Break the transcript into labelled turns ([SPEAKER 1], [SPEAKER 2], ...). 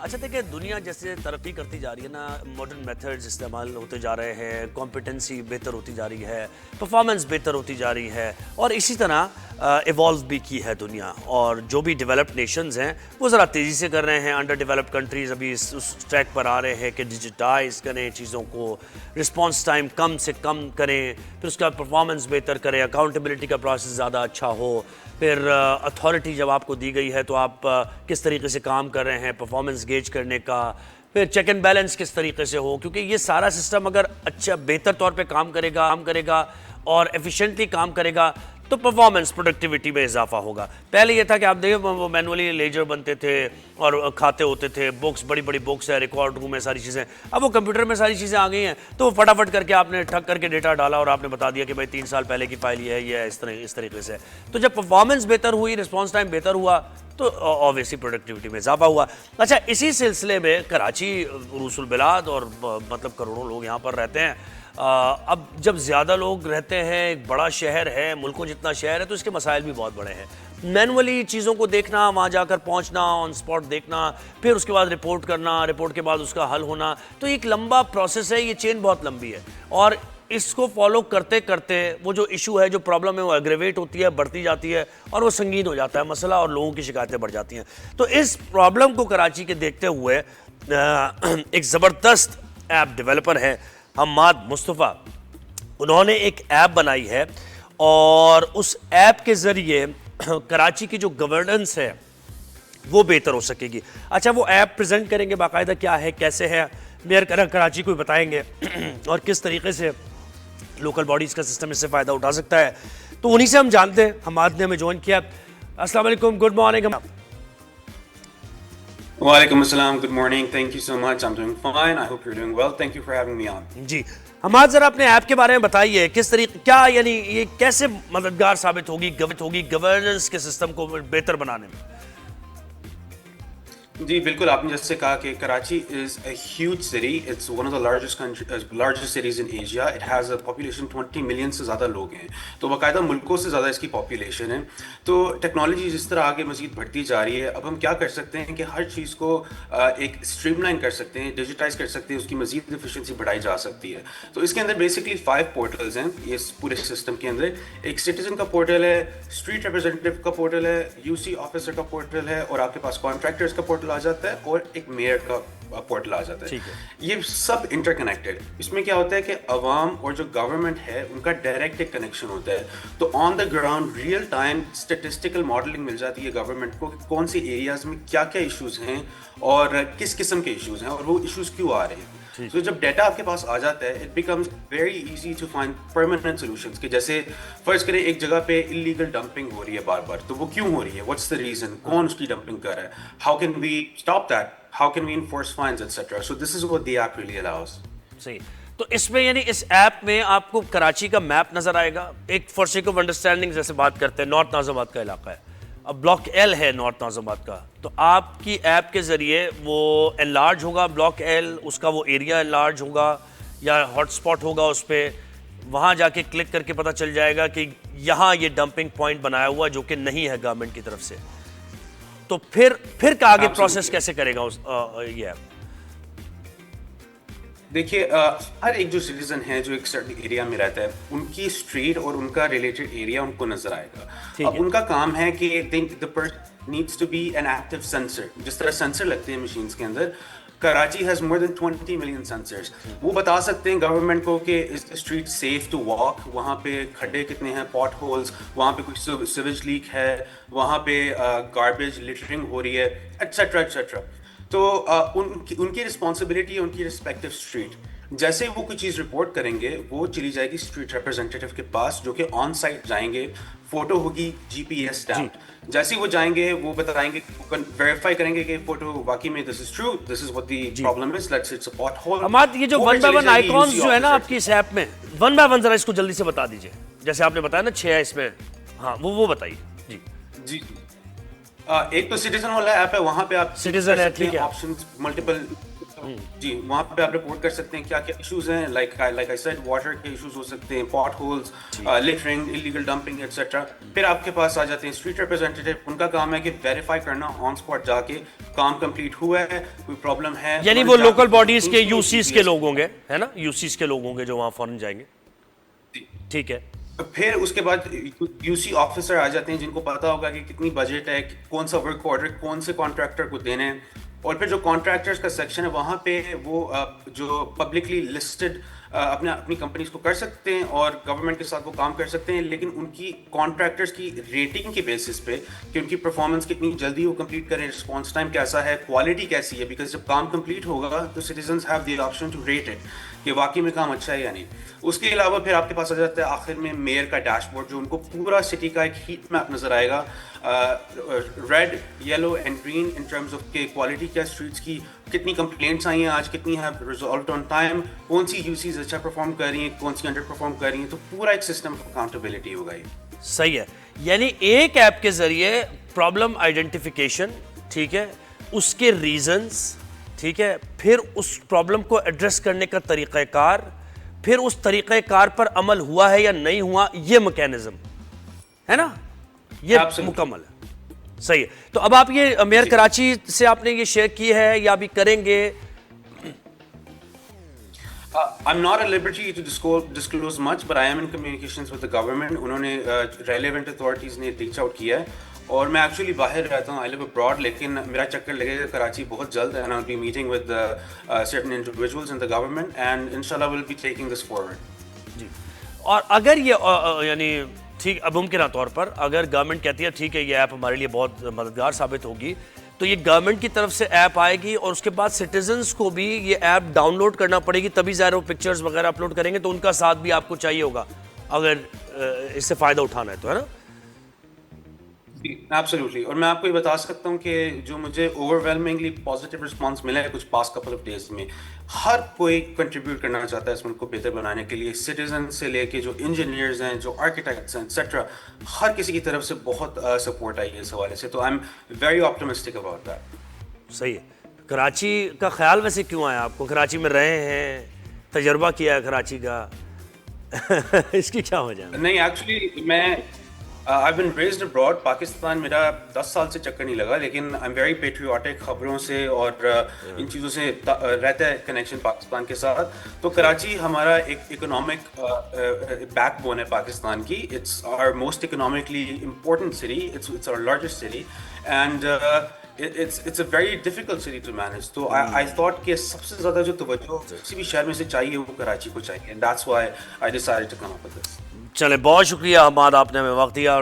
[SPEAKER 1] اچھا دیکھیں دنیا جیسے ترقی کرتی جا رہی ہے نا، ماڈرن میتھڈز استعمال ہوتے جا رہے ہیں، کمپیٹنسی بہتر ہوتی جا رہی ہے، پرفارمنس بہتر ہوتی جا رہی ہے، اور اسی طرح ایوالو بھی کی ہے دنیا. اور جو بھی ڈیولپڈ نیشنز ہیں وہ ذرا تیزی سے کر رہے ہیں. انڈر ڈیولپڈ کنٹریز ابھی اس ٹریک پر آ رہے ہیں کہ ڈیجیٹائز کریں چیزوں کو، رسپانس ٹائم کم سے کم کریں، پھر اس کا پرفارمنس بہتر کریں، اکاؤنٹیبلٹی کا پروسیس زیادہ اچھا ہو، پھر اتھارٹی جب آپ کو دی گئی ہے تو آپ کس طریقے سے کام کر رہے ہیں، پرفارمنس گیج کرنے کا، پھر چیک اینڈ بیلنس کس طریقے سے ہو. کیونکہ یہ سارا سسٹم اگر اچھا بہتر طور پہ کام کرے گا اور ایفیشینٹلی کام کرے گا تو پرفارمنس پروڈکٹیوٹی میں اضافہ ہوگا. پہلے یہ تھا کہ آپ دیکھیں وہ مینولی لیجر بنتے تھے اور کھاتے ہوتے تھے، بکس بڑی بڑی بکس ہے، ریکارڈ روم ہے، ساری چیزیں. اب وہ کمپیوٹر میں ساری چیزیں آ گئی ہیں تو وہ فٹافٹ کر کے آپ نے ٹھک کر کے ڈیٹا ڈالا اور آپ نے بتا دیا کہ بھائی 3 سال پہلے کی فائل یہ ہے، یہ ہے، اس طریقے سے. تو جب پرفارمنس بہتر ہوئی، رسپانس ٹائم بہتر ہوا تو آبویسلی پروڈکٹیوٹی میں اضافہ ہوا. اچھا اسی سلسلے میں کراچی روس البلاد اور مطلب کروڑوں لوگ یہاں پر رہتے ہیں. اب جب زیادہ لوگ رہتے ہیں، ایک بڑا شہر ہے، ملکوں جتنا شہر ہے، تو اس کے مسائل بھی بہت بڑے ہیں. مینولی چیزوں کو دیکھنا، وہاں جا کر پہنچنا، آن سپاٹ دیکھنا، پھر اس کے بعد رپورٹ کرنا، رپورٹ کے بعد اس کا حل ہونا، تو ایک لمبا پروسیس ہے. یہ چین بہت لمبی ہے اور اس کو فالو کرتے کرتے وہ جو ایشو ہے، جو پرابلم ہے، وہ ایگریویٹ ہوتی ہے، بڑھتی جاتی ہے اور وہ سنگین ہو جاتا ہے مسئلہ اور لوگوں کی شکایتیں بڑھ جاتی ہیں. تو اس پرابلم کو کراچی کے دیکھتے ہوئے ایک زبردست ایپ ڈیولپر ہے حماد مصطفیٰ، انہوں نے ایک ایپ بنائی ہے اور اس ایپ کے ذریعے کراچی کی جو گورننس ہے وہ بہتر ہو سکے گی. اچھا وہ ایپ پریزنٹ کریں گے باقاعدہ، کیا ہے، کیسے ہے، میئر کراچی کو بتائیں گے اور کس طریقے سے لوکل باڈیز کا سسٹم اس سے فائدہ اٹھا سکتا ہے. تو انہی سے ہم جانتے ہیں. حماد نے ہمیں جوائن کیا. السلام علیکم، گڈ مارننگ.
[SPEAKER 2] وعلیکم السلام، good morning, thank you so much, I'm doing fine, I hope you're doing well, thank you for having me on.
[SPEAKER 1] جی حماد ذرا اپنے ایپ کے بارے میں بتائیے، کس طریقے، کیا یعنی یہ کیسے مددگار ثابت ہوگی گورننس کے سسٹم کو بہتر بنانے میں؟
[SPEAKER 2] جی بالکل، آپ نے جیسے کہا کہ Karachi is a huge city, it's one of the largest cities in Asia, it has a population 20 million سے زیادہ لوگ ہیں، تو باقاعدہ ملکوں سے زیادہ اس کی پاپولیشن ہے. تو ٹیکنالوجی جس طرح آگے مزید بڑھتی جا رہی ہے، اب ہم کیا کر سکتے ہیں کہ ہر چیز کو ایک اسٹریم لائن کر سکتے ہیں، ڈیجیٹائز کر سکتے ہیں، اس کی مزید ایفیشنسی بڑھائی جا سکتی ہے. تو اس کے اندر بیسکلی 5 پورٹلز ہیں اس پورے سسٹم کے اندر. ایک سٹیزن کا پورٹل ہے، اسٹریٹ ریپرزینٹیو کا پورٹل ہے، یو سی آفیسر کا پورٹل ہے، اور آپ کے پاس کانٹریکٹرز کا پورٹل آ جاتا ہے، اور ایک میئر کا پورٹل آ جاتا ہے. یہ سب انٹر کنیکٹڈ. اس میں کیا ہوتا ہے کہ عوام اور جو گورنمنٹ ہے ان کا ڈائریکٹ ایک کنیکشن ہوتا ہے. تو on the ground real time statistical modelling مل جاتی ہے گورنمنٹ کو کہ کون سی ایریاز میں کیا کیا ایشوز ہیں اور کس قسم کے ایشوز ہیں اور وہ ایشوز کیوں آ رہے ہیں. تو جب ڈیٹا آپ کے پاس آ جاتا ہے، it becomes very easy to find permanent solutions. کہ جیسے فرض کریں ایک جگہ پہ انلیگل ڈمپنگ ہو رہی ہے بار بار، تو وہ کیوں ہو رہی ہے، واٹس دا ریزن، کون اس کی ڈمپنگ کر رہا ہے، how can we stop that, how can we enforce fines etcetera. So this is what the app really allows.
[SPEAKER 1] صحیح. تو اس میں یعنی اس ایپ میں آپ کو کراچی کا میپ نظر آئے گا. ایک فار سیک آف انڈرسٹینڈنگ جیسے بات کرتے ہیں، نارتھ ناظم آباد کا علاقہ ہے، اب بلاک ایل ہے نارتھ ناظم آباد کا، تو آپ کی ایپ کے ذریعے وہ انلارج ہوگا بلاک ایل، اس کا وہ ایریا انلارج ہوگا یا ہاٹ سپاٹ ہوگا اس پہ، وہاں جا کے کلک کر کے پتہ چل جائے گا کہ یہاں یہ ڈمپنگ پوائنٹ بنایا ہوا جو کہ نہیں ہے گورنمنٹ کی طرف سے. تو پھر کا آگے پروسیس کیسے کرے گا یہ ایپ؟
[SPEAKER 2] دیکھیے ہر ایک جو سٹیزن ہے جو ایک سرٹن ایریا میں رہتا ہے، ان کی اسٹریٹ اور ان کا ریلیٹڈ ایریا ان کو نظر آئے گا. اب ان کا کام ہے کہ the person needs to be an active sensor. جس طرح سینسر لگتے ہیں مشینز کے اندر، Karachi has more than 20 million sensors. وہ بتا سکتے ہیں گورنمنٹ کو کہ اس اسٹریٹ سیف ٹو واک، وہاں پہ کھڈے کتنے ہیں، پاٹ ہولز، وہاں پہ کوئی سیویج لیک ہے، وہاں پہ گاربیج لٹرنگ ہو رہی ہے، ایٹسٹرا ایٹسٹرا. تو ان کی رسپانسبلٹی ہے ان کی رسپیکٹو اسٹریٹ. جیسے وہ کوئی چیز رپورٹ کریں گے، وہ چلی جائے گی اسٹریٹ ریپرزینٹیو کے پاس، جو کہ آن سائٹ جائیں گے، فوٹو ہوگی جی پی ایس اسٹیمپ. جیسے وہ جائیں گے وہ بتائیں گے، ویریفائی کریں گے کہ فوٹو واقعی میں this is true, this is what the problem is, let's it's a pothole.
[SPEAKER 1] Hammad یہ جو 1 by 1 آئیکونز جو ہے نا آپ کی اس ایپ میں، 1 by 1 ذرا اس کو جلدی سے بتا دیجئے. جیسے آپ نے بتایا نا 6 ہے اس میں، ہاں وہ بتائیے. جی
[SPEAKER 2] جی ایک تو سٹیزن والا ایپ ہے، وہاں پہ آپ
[SPEAKER 1] سٹیزن ہے، ٹھیک ہے،
[SPEAKER 2] آپشنز ملٹیپل جی وہاں پہ آپ رپورٹ کر سکتے ہیں کیا کیا ایشوز ہیں, لائک آئی سیڈ واٹر کے ایشوز ہو سکتے ہیں, پاٹ holes, littering, illegal dumping et cetera. پھر آپ کے پاس آ جاتے ہیں اسٹریٹ ریپرزینٹیو, ان کا کام ہے کہ ویریفائی کرنا آن اسپاٹ جا کے کام کمپلیٹ ہوا ہے, کوئی پرابلم ہے.
[SPEAKER 1] یعنی وہ لوکل باڈیز کے یو سیز کے لوگ ہوں گے, ہے نا, یو سیز کے لوگ ہوں گے جو وہاں فوراً جائیں گے. ٹھیک ہے.
[SPEAKER 2] پھر اس کے بعد یو سی آفیسر آ جاتے ہیں جن کو پتا ہوگا کہ کتنی بجٹ ہے, کون سا ورک آرڈر کون سے کانٹریکٹر کو دینے ہیں. اور پھر جو کانٹریکٹرز کا سیکشن ہے وہاں پہ وہ جو پبلکلی لسٹڈ اپنی کمپنیز کو کر سکتے ہیں اور گورنمنٹ کے ساتھ وہ کام کر سکتے ہیں, لیکن ان کی کانٹریکٹرز کی ریٹنگ کے بیسس پہ کہ ان کی پرفارمنس کتنی جلدی وہ کمپلیٹ کریں, رسپانس ٹائم کیسا ہے, کوالٹی کیسی ہے, بیکاز جب کام کمپلیٹ ہوگا تو citizens have the option to rate it کہ واقعی میں کام اچھا ہے یا نہیں. اس کے علاوہ پھر آپ کے پاس آ جاتا ہے آخر میں میئر کا ڈیش بورڈ, جو ان کو پورا سٹی کا ایک ہیٹ میپ نظر آئے گا, red, yellow and green in terms of کہ کوالٹی کیا اسٹریٹس کی, کتنی کمپلینٹس آئی ہیں آج, کتنی ہیں ریزالوڈ آن ٹائم, کون سی یو سیز اچھا پرفارم کر رہی ہیں, کون سی انڈر پرفارم کر رہی ہیں. تو پورا ایک سسٹم آف اکاؤنٹیبلٹی ہوگا یہ.
[SPEAKER 1] صحیح ہے. یعنی ایک ایپ کے ذریعے پرابلم آئیڈینٹیفیکیشن, ٹھیک ہے, اس کے ریزنز, ٹھیک ہے, پھر اس پرابلم کو ایڈریس کرنے کا طریقہ کار, پھر اس طریقہ کار پر عمل ہوا ہے یا نہیں ہوا, یہ میکینزم ہے نا, یہ مکمل ہے. صحیح ہے. تو اب آپ یہ میئر کراچی سے آپ نے یہ شیئر کی ہے یا ابھی کریں گے؟
[SPEAKER 2] I'm not at liberty to disclose much, but I am in communications with the government. انہوں نے relevant authorities نے reach out کیا ہے, اور میں ایکچولی باہر رہتا ہوں, I live abroad, لیکن میرا چکر لگے گا کراچی بہت جلد, and I'll be meeting with certain individuals in the government, and inshallah we'll be taking this forward.
[SPEAKER 1] جی. اور اگر یہ یعنی ٹھیک ممکنہ طور پر اگر گورنمنٹ کہتی ہے ٹھیک ہے یہ ایپ ہمارے لیے بہت مددگار ثابت ہوگی, تو یہ گورنمنٹ کی طرف سے ایپ آئے گی اور اس کے بعد سٹیزنز کو بھی یہ ایپ ڈاؤن لوڈ کرنا پڑے گی, تبھی ظاہر وہ پکچرز وغیرہ اپلوڈ کریں گے, تو ان کا ساتھ بھی آپ کو چاہیے ہوگا اگر اس سے فائدہ اٹھانا ہے تو, ہے نا؟
[SPEAKER 2] ایبسلیوٹلی. اور میں آپ کو یہ بتا سکتا ہوں کہ جو مجھے اوور ویلمنگلی پازیٹیو رسپانس ملا ہے کچھ پاسٹ کپل آف ڈیز میں, ہر کوئی کنٹریبیوٹ کرنا چاہتا ہے اس ملک کو بہتر بنانے کے لیے, سٹیزن سے لے کے جو انجینئرز ہیں, جو آرکیٹیکٹس ہیں, ایٹسیٹرا, ہر کسی کی طرف سے بہت سپورٹ آئی ہے اس حوالے سے. تو I am very optimistic about that.
[SPEAKER 1] صحیح ہے. کراچی کا خیال ویسے کیوں آیا آپ کو؟ کراچی میں رہے ہیں, تجربہ کیا ہے کراچی کا, اس کی کیا وجہ ہے؟
[SPEAKER 2] نہیں ایکچولی میں I've been raised abroad. Pakistan میرا 10 سال سے چکر نہیں لگا, لیکن I'm very patriotic, خبروں سے اور ان چیزوں سے رہتا ہے کنیکشن پاکستان کے ساتھ. تو کراچی ہمارا ایک اکنامک بیک بون ہے پاکستان کی. It's our most economically important city. It's our largest city, and it's a very difficult city to manage. تو I thought کہ سب سے زیادہ جو توجہ کسی بھی شہر میں سے چاہیے وہ کراچی کو چاہیے, and that's why I decided to come up with this.
[SPEAKER 1] چلیں, بہت شکریہ حماد, آپ نے ہمیں وقت دیا.